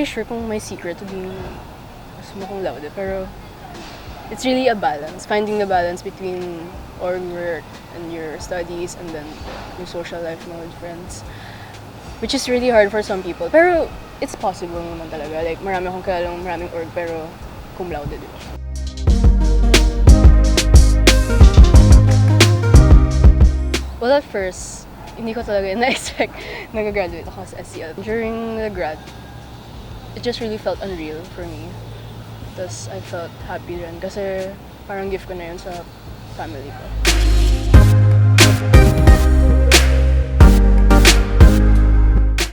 really sure kung my secret to being Summa Cum Laude, pero it's really a balance. Finding the balance between org work and your studies and then your social life mo with friends. Which is really hard for some people. Pero it's possible naman talaga. Like, marami akong kilalang maraming org pero cum laude, di ba? Well, at first, hindi ko talaga na-expect nag-graduate ako sa SCL. During the grad, it just really felt unreal for me. Tapos I felt happy rin kasi parang gift ko na yun sa family ko.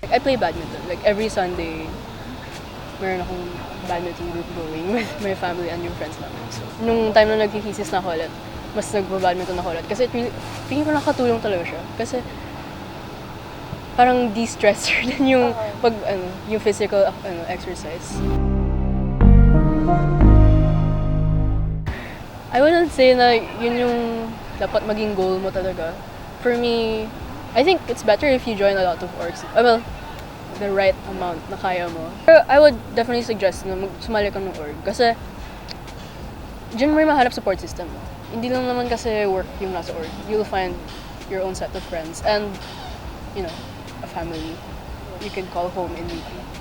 Like, I play badminton. Like every Sunday, meron akong badminton group going with my family and yung friends namin. So, nung time na nagkikisis na ako ulit, mas nagba-badminton ako ulit. Kasi tingin ko nakatulong talaga siya. Kasi parang de-stressor din yung yung physical exercise. I wouldn't say na yun yung dapat maging goal mo talaga. For me, I think it's better if you join a lot of orgs. Well, the right amount na kaya mo. Pero I would definitely suggest na sumali ka ng org. Kasi dyan mo mahanap support system. Hindi lang naman kasi work yung nasa org. You'll find your own set of friends and, you know, a family you can call home in UP.